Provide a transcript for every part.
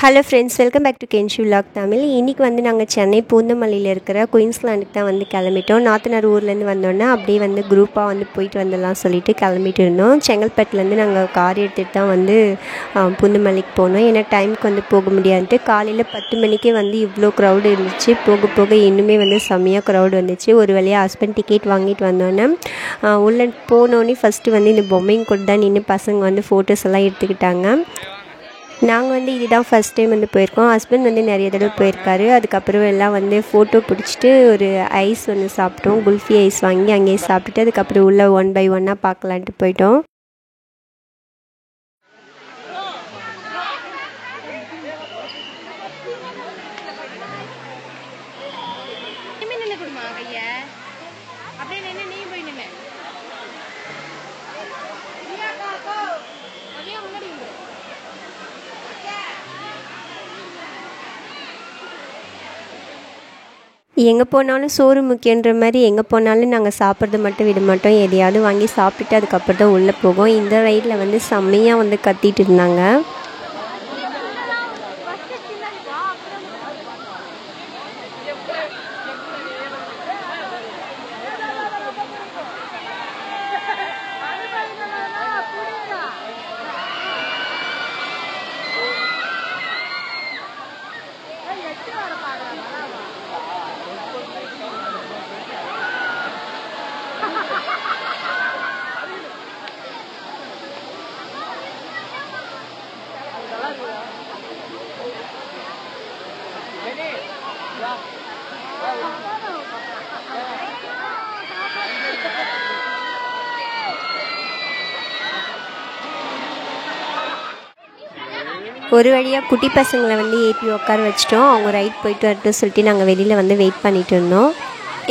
Hello friends, welcome back to Kenshu vlog Tamil. இன்றைக்கி வந்து நாங்கள் சென்னை பூந்தமல்லியில் இருக்கிற குயின்ஸ்லாண்டுக்கு தான் வந்து கிளம்பிட்டோம். நாத்தனார் ஊர்லேருந்து வந்தோன்னா அப்படியே வந்து குரூப்பாக வந்து போயிட்டு வந்துடலாம் சொல்லிட்டு கிளம்பிட்டு இருந்தோம். செங்கல்பட்டுலேருந்து நாங்கள் கார் எடுத்துகிட்டு தான் வந்து பூந்தமல்லிக்கு போனோம். ஏன்னா டைமுக்கு வந்து போக முடியாதுன்ட்டு காலையில் 10 மணிக்கே வந்து இவ்வளோ க்ரௌடு இருந்துச்சு. போக போக இன்னுமே வந்து செம்மையாக க்ரௌடு வந்துச்சு. ஒரு வழியாக ஹஸ்பண்ட் டிக்கெட் வாங்கிட்டு வந்தோன்னே உள்ளே போனோடனே ஃபஸ்ட்டு வந்து இந்த பொம்மைங்க கூட தான் நின்று பசங்க வந்து ஃபோட்டோஸ் எல்லாம் எடுத்துக்கிட்டாங்க. நாங்கள் வந்து இதுதான் ஃபஸ்ட் டைம் வந்து போயிருக்கோம். ஹஸ்பண்ட் வந்து நிறைய தடவை போயிருக்காரு. அதுக்கப்புறம் எல்லாம் வந்து ஃபோட்டோ பிடிச்சிட்டு ஒரு ஐஸ் வந்து சாப்பிட்டோம். குல்ஃபி ஐஸ் வாங்கி அங்கேயே சாப்பிட்டுட்டு அதுக்கப்புறம் உள்ளே 1 by 1 பார்க்கலான்ட்டு போயிட்டோம். எங்கே போனாலும் சோறு முக்கியன்ற மாதிரி எங்கே போனாலும் நாங்கள் சாப்பிட்றது மட்டும் விட மாட்டோம். எதையாவது வாங்கி சாப்பிட்டுட்டு அதுக்கப்புறம் தான் உள்ளே போவோம். இந்த ரைடில் வந்து செம்மையாக வந்து கத்திட்டு இருந்தாங்க. ஒரு வழியாக குட்டி பசங்களை வந்து ஏற்றி உட்கார வச்சிட்டோம். அவங்க ரைட் போயிட்டு வரட்டும் சொல்லிட்டு நாங்கள் வெளியில் வந்து வெயிட் பண்ணிகிட்டு இருந்தோம்.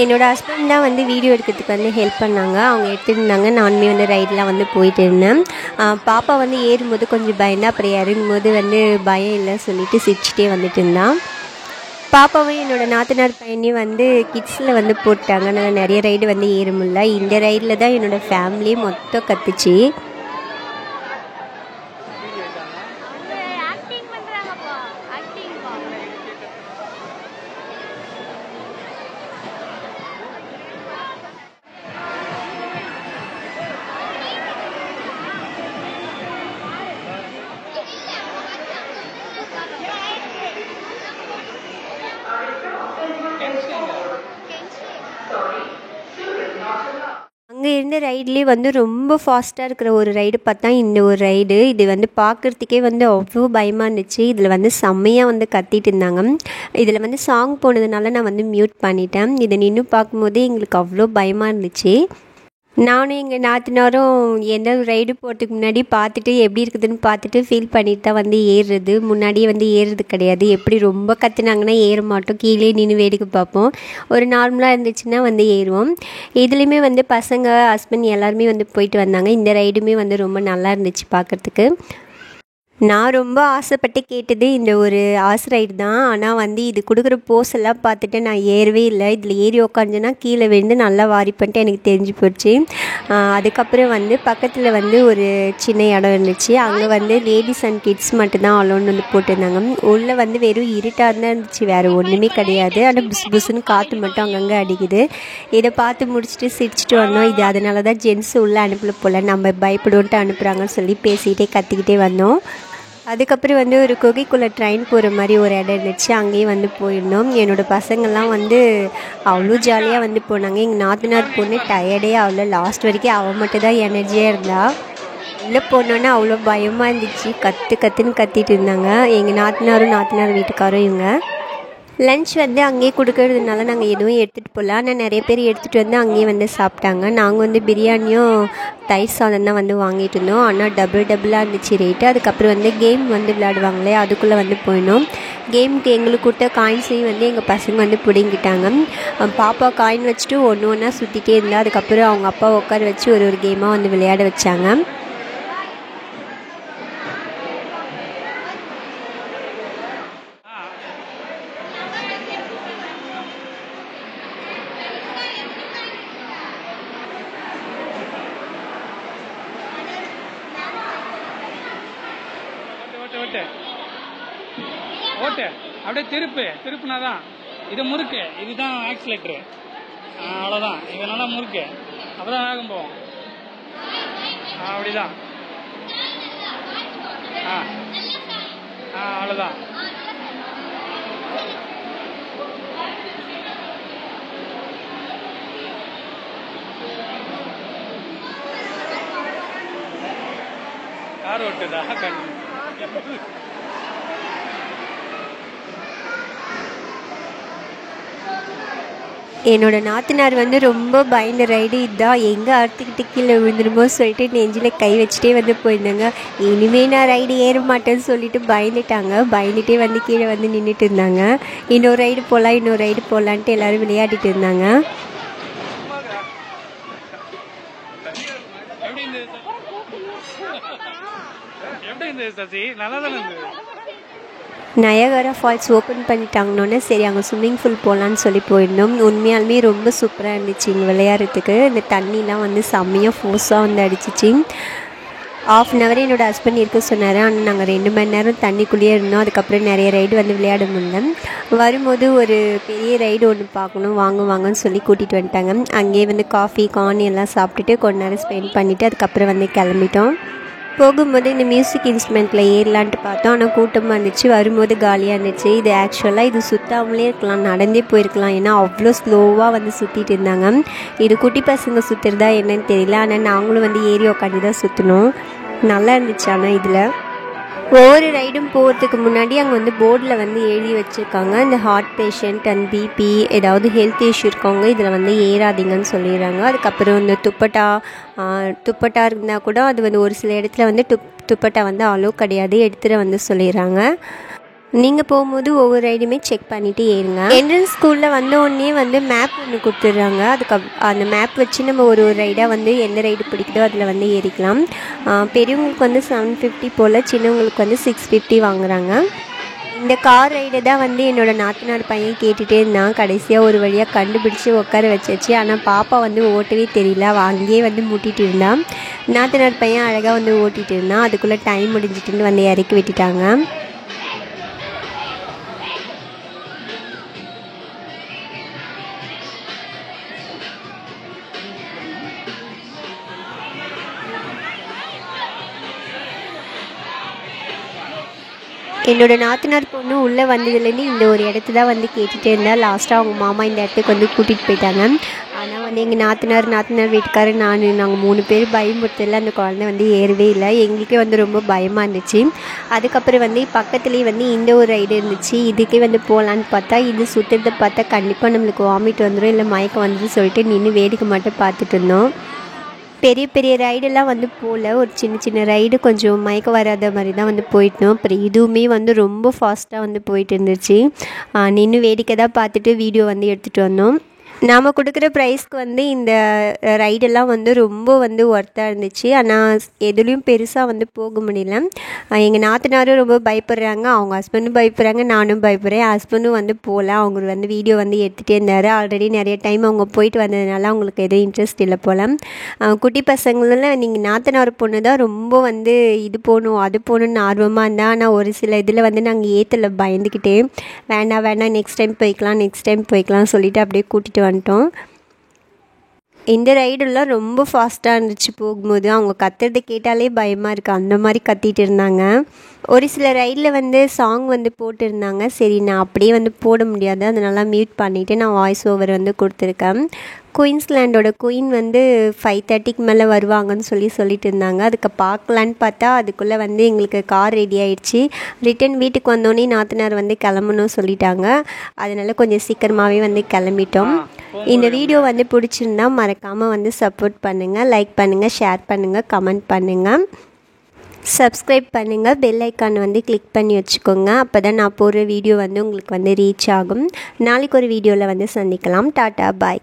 என்னோடய ஹஸ்பண்ட் தான் வந்து வீடியோ எடுக்கிறதுக்கு வந்து ஹெல்ப் பண்ணாங்க. அவங்க எடுத்துருந்தாங்க. நானுமே வந்து ரைடெலாம் வந்து போயிட்டு இருந்தேன். பாப்பா வந்து ஏறும்போது கொஞ்சம் பயந்தா, அப்புறம் இறங்கும்போது வந்து பயம் இல்லை சொல்லிட்டு சிரிச்சிட்டே வந்துட்டு இருந்தான். பாப்பாவும் என்னோடய நாத்தனார் பையனையும் வந்து கிட்ஸில் வந்து போட்டாங்க. அதனால் நிறைய ரைடு வந்து ஏற முடியல. இந்த ரைடில் தான் என்னோடய ஃபேமிலியே மொத்தம் கத்துச்சு. அங்கே இருந்த ரைட்லேயே வந்து ரொம்ப ஃபாஸ்ட்டாக இருக்கிற ஒரு ரைடு பார்த்தா இந்த ஒரு ரைடு. இது வந்து பார்க்குறதுக்கே வந்து அவ்வளோ பயமாக இருந்துச்சு. இதில் வந்து செம்மையாக வந்து கத்திட்டு இருந்தாங்க. இதில் வந்து சாங் போனதுனால நான் வந்து மியூட் பண்ணிட்டேன். இதை நின்று பார்க்கும்போதே எங்களுக்கு அவ்வளோ பயமாக இருந்துச்சு. நானும் எங்கள் நாத்தனாரும் எந்த ரைடு போகிறதுக்கு முன்னாடி பார்த்துட்டு எப்படி இருக்குதுன்னு பார்த்துட்டு ஃபீல் பண்ணிட்டு தான் வந்து ஏறுறது. முன்னாடியே வந்து ஏறுறது கிடையாது. எப்படி ரொம்ப கத்துனாங்கன்னா ஏற மாட்டோம். கீழே நின்று வேடிக்கை பார்ப்போம். ஒரு நார்மலாக இருந்துச்சுன்னா வந்து ஏறுவோம். இதுலேயுமே வந்து பசங்க ஹஸ்பண்ட் எல்லாருமே வந்து போயிட்டு வந்தாங்க. இந்த ரைடுமே வந்து ரொம்ப நல்லா இருந்துச்சு பார்க்குறதுக்கு. நான் ரொம்ப ஆசைப்பட்டு கேட்டது இந்த ஒரு ஹார்ஸ் ரைடு தான். ஆனால் வந்து இது கொடுக்குற போஸ் எல்லாம் பார்த்துட்டு நான் ஏறவே இல்லை. இதில் ஏறி உக்காந்துன்னா கீழே விழுந்து நல்லா வாரி பண்ணிட்டு எனக்கு தெரிஞ்சு போச்சு. அதுக்கப்புறம் வந்து பக்கத்தில் வந்து ஒரு சின்ன இடம் இருந்துச்சு. அங்கே வந்து லேடிஸ் அண்ட் கிட்ஸ் மட்டும்தான் அலோன்னு வந்து போட்டிருந்தாங்க. உள்ளே வந்து வெறும் இருட்டாக தான் இருந்துச்சு, வேறு ஒன்றுமே கிடையாது. ஆனால் புஸ் புஸ்ன்னு காற்று மட்டும் அங்கங்கே அடிக்குது. இதை பார்த்து முடிச்சுட்டு சிரிச்சிட்டு வந்தோம். இது அதனால தான் ஜென்ஸ் உள்ளே அனுப்பல போல், நம்ம பயப்படுவோன்ட்டு அனுப்புகிறாங்கன்னு சொல்லி பேசிக்கிட்டே கத்திக்கிட்டே வந்தோம். அதுக்கப்புறம் வந்து ஒரு குகைக்குள்ளே ட்ரெயின் போகிற மாதிரி ஒரு இடம் இருந்துச்சு. அங்கேயும் வந்து போயிருந்தோம். என்னோடய பசங்கள்லாம் வந்து அவ்வளோ ஜாலியாக வந்து போனாங்க. எங்கள் நாத்தனார் பொண்ணு டயர்டே அவ்வளோ, லாஸ்ட் வரைக்கும் அவள் மட்டும் தான் எனர்ஜியாக இருந்தாள். உள்ளே போனோன்னே அவ்வளோ பயமாக இருந்துச்சு. கத்துன்னு கத்திட்டு இருந்தாங்க எங்கள் நாத்தனார் வீட்டுக்காரும். இவங்க லன்ச் வந்து அங்கேயே கொடுக்கறதுனால நாங்கள் எதுவும் எடுத்துகிட்டு போகல. ஆனால் நிறைய பேர் எடுத்துகிட்டு வந்து அங்கேயே வந்து சாப்பிட்டாங்க. நாங்கள் வந்து பிரியாணியும் தயிர் சாதம் தான் வந்து வாங்கிட்டு இருந்தோம். ஆனால் டபுளாக இருந்துச்சு ரேட்டு. அதுக்கப்புறம் வந்து கேம் வந்து விளையாடுவாங்களே, அதுக்குள்ளே வந்து போயினோம். கேமுக்கு எங்களுக்கு கொடுத்த காயின்ஸையும் வந்து எங்கள் பசங்க வந்து பிடிங்கிட்டாங்க. பாப்பா காயின் வச்சுட்டு ஒன்று ஒன்றா சுற்றிட்டே இருந்தால் அதுக்கப்புறம் அவங்க அப்பா உட்கார வச்சு ஒரு கேமாக வந்து விளையாட வச்சாங்க. ஓட்டு ஓட்டு அப்படியே திருப்புனா தான் இது முறுக்கு, இதுதான் ஆக்சிலேட்டரு. அவ்வளோதான், இது நல்லா முறுக்கு, அப்போ தான் வேகம் போகும். அப்படிதான். அவ்வளோதான். கார் ஓட்டுதா கண் என்னோட நாத்தனார் வந்து ரொம்ப பயந்த ரைடு இதுதான், எங்கே அறுத்துக்கிட்டு கீழே விழுந்துருமோ சொல்லிட்டு நெஞ்சில் கை வச்சுட்டே வந்து போயிருந்தாங்க. இனிமேல் நான் ரைடு ஏற மாட்டேன்னு சொல்லிட்டு பயந்துட்டே வந்து கீழே வந்து நின்றுட்டு இருந்தாங்க. இன்னொரு ரைடு போகலான்ட்டு எல்லோரும் விளையாடிட்டு இருந்தாங்க. நயாகரா ஃபால்ஸ் ஓப்பன் பண்ணிட்டாங்கன்னொன்னே சரி அங்கே ஸ்விம்மிங் பூல் போகலான்னு சொல்லி போயிருந்தோம். உண்மையாலுமே ரொம்ப சூப்பராக இருந்துச்சு இங்கே விளையாடுறதுக்கு. இந்த தண்ணிலாம் வந்து செம்மையாக ஃபோர்ஸாக வந்து அடிச்சிச்சு. 1/2 hour என்னோடய ஹஸ்பண்ட் இருக்க சொன்னார். ஆனால் நாங்கள் 2 மணி நேரம் தண்ணிக்குள்ளேயே இருந்தோம். அதுக்கப்புறம் நிறைய ரைடு வந்து விளையாட முடியல. வரும்போது ஒரு பெரிய ரைடு ஒன்று பார்க்கணும் வாங்கன்னு சொல்லி கூட்டிகிட்டு வந்துட்டாங்க. அங்கேயே வந்து காஃபி கார்ன் எல்லாம் சாப்பிட்டுட்டு கொஞ்ச நேரம் ஸ்பெண்ட் பண்ணிவிட்டு அதுக்கப்புறம் வந்து கிளம்பிட்டோம். போகும்போது இந்த மியூசிக் இன்ஸ்ட்ருமெண்ட்டில் ஏறலான்ட்டு பார்த்தோம். ஆனால் கூட்டமாக இருந்துச்சு. வரும்போது காலியாக இருந்துச்சு. இது ஆக்சுவலாக இது சுற்றாமலே இருக்கலாம், நடந்தே போயிருக்கலாம். ஏன்னா அவ்வளோ ஸ்லோவாக வந்து சுற்றிட்டு இருந்தாங்க. இது குட்டி பசங்க சுற்றுறதா என்னன்னு தெரியல. ஆனால் நாங்களும் வந்து ஏறி உட்காந்து தான் சுற்றினோம். நல்லா இருந்துச்சு. ஆனால் இதில் ஒவ்வொரு ரைடும் போகிறதுக்கு முன்னாடி அங்கே வந்து போர்டில் வந்து எழுதி வச்சுருக்காங்க, இந்த ஹார்ட் பேஷண்ட் அண்ட் பிபி ஏதாவது ஹெல்த் இஷ்யூ இருக்கவங்க இதில் வந்து ஏறாதீங்கன்னு சொல்லிடுறாங்க. அதுக்கப்புறம் இந்த துப்பட்டா இருந்தால் கூட அது வந்து ஒரு சில இடத்துல வந்து துப்பட்டா வந்து அலோ கிடையாது, எடுத்துகிட்டு வந்து சொல்லிடுறாங்க. நீங்கள் போகும்போது ஒவ்வொரு ரைடுமே செக் பண்ணிவிட்டு ஏறுங்க. என்ட்ரன்ஸ் ஸ்கூலில் வந்த உடனே வந்து மேப் ஒன்று கொடுத்துட்றாங்க. அந்த மேப் வச்சு நம்ம ஒரு ரைடாக வந்து எந்த ரைடு பிடிக்குதோ அதில் வந்து ஏறிக்கலாம். பெரியவங்களுக்கு வந்து 750 போல், சின்னவங்களுக்கு வந்து 650 வாங்குறாங்க. இந்த கார் ரைடு தான் வந்து என்னோடய நாத்தனார் பையன் கேட்டுகிட்டே இருந்தான். கடைசியாக ஒரு வழியாக கண்டுபிடிச்சி உட்கார வச்சாச்சு. ஆனால் பாப்பா வந்து ஓட்டவே தெரியல, அங்கேயே வந்து முட்டிகிட்டு இருந்தான். நாத்தனார் பையன் அழகாக வந்து ஓட்டிகிட்டு இருந்தான். அதுக்குள்ளே டைம் முடிஞ்சிட்டுன்னு வந்து இறக்கி விட்டுட்டாங்க. என்னோட நாத்தனார் பொண்ணு உள்ளே வந்ததுலேருந்து இந்த ஒரு இடத்த தான் வந்து கேட்டுகிட்டே இருந்தால். லாஸ்ட்டாக அவங்க மாமா இந்த இடத்துக்கு வந்து கூட்டிகிட்டு போயிட்டாங்க. ஆனால் வந்து எங்கள் நாத்தனார் வீட்டுக்காரர் நாங்கள் 3 பேர் பயமுறுத்தல அந்த குழந்தை வந்து ஏறவே இல்லை. எங்களுக்கே வந்து ரொம்ப பயமாக இருந்துச்சு. அதுக்கப்புறம் வந்து பக்கத்துலேயே வந்து இந்த ஒரு ரைடு இருந்துச்சு. இதுக்கே வந்து போகலான்னு பார்த்தா இது சுற்றுறதை பார்த்தா கண்டிப்பாக நம்மளுக்கு வாமிட் வந்துடும் இல்லை மயக்கம் வந்துடும் சொல்லிட்டு நின்று வேடிக்கை மட்டும் பார்த்துட்டு இருந்தோம். பெரிய ரைடெல்லாம் வந்து போகல, ஒரு சின்ன ரைடு கொஞ்சம் மயக்கம் வராத மாதிரி தான் வந்து போயிட்டோம். அப்புறம் இதுவுமே வந்து ரொம்ப ஃபாஸ்ட்டாக வந்து போயிட்டு இருந்துச்சு. நின்று வேடிக்கை தான் பார்த்துட்டு வீடியோ வந்து எடுத்துகிட்டு வந்தோம். நாம் கொடுக்குற ப்ரைஸ்க்கு வந்து இந்த ரைடெல்லாம் வந்து ரொம்ப வந்து ஒர்த்தாக இருந்துச்சு. ஆனால் எதுலேயும் பெருசாக வந்து போக முடியல. எங்கள் நாத்தனாரும் ரொம்ப பயப்படுறாங்க, அவங்க ஹஸ்பண்டும் பயப்படுறாங்க, நானும் பயப்படுறேன். ஹஸ்பண்டும் வந்து போகல, அவங்க வந்து வீடியோ வந்து எடுத்துகிட்டே இருந்தார். ஆல்ரெடி நிறைய டைம் அவங்க போயிட்டு வந்ததுனால அவங்களுக்கு எதுவும் இன்ட்ரெஸ்ட் இல்லை போல். குட்டி பசங்களெலாம் நீங்கள் நாத்தனார் பொண்ணு தான் ரொம்ப வந்து இது போகணும் அது போகணுன்னு ஆர்வமாக இருந்தால். ஆனால் ஒரு சில இதில் வந்து நாங்கள் ஏற்றலை, பயந்துக்கிட்டே வேண்டாம் நெக்ஸ்ட் டைம் போய்க்கலாம் சொல்லிவிட்டு அப்படியே கூட்டிகிட்டு வந்துட்டோம். இந்த ரைடெல்லாம் ரொம்ப ஃபாஸ்ட்டாக இருந்துச்சு. போகும்போது அவங்க கத்துறதை கேட்டாலே பயமாக இருக்குது, அந்த மாதிரி கத்திட்டு இருந்தாங்க. ஒரு சில ரைடில் வந்து சாங் வந்து போட்டிருந்தாங்க. சரி நான் அப்படியே வந்து போட முடியாது, அதனால மியூட் பண்ணிவிட்டு நான் வாய்ஸ் ஓவர் வந்து கொடுத்துருக்கேன். குயின்ஸ்லேண்டோட குயின் வந்து 5:30க்கு மேலே வருவாங்கன்னு சொல்லிட்டு இருந்தாங்க. அதுக்கு பார்க்கலான்னு பார்த்தா அதுக்குள்ளே வந்து எங்களுக்கு கார் ரெடி ஆகிடுச்சு. ரிட்டன் வீட்டுக்கு வந்தோடனே நாத்தனார் வந்து கிளம்பணும் சொல்லிட்டாங்க. அதனால் கொஞ்சம் சீக்கிரமாகவே வந்து கிளம்பிட்டோம். இந்த வீடியோ வந்து பிடிச்சிருந்தா மறக்காமல் வந்து சப்போர்ட் பண்ணுங்கள், லைக் பண்ணுங்கள், ஷேர் பண்ணுங்கள், கமெண்ட் பண்ணுங்கள், சப்ஸ்கிரைப் பண்ணுங்கள், பெல் ஐக்கான் வந்து கிளிக் பண்ணி வச்சுக்கோங்க. அப்போ தான் நான் போடுற வீடியோ வந்து உங்களுக்கு வந்து ரீச் ஆகும். நாளைக்கு ஒரு வீடியோவில் வந்து சந்திக்கலாம். டாட்டா பாய்.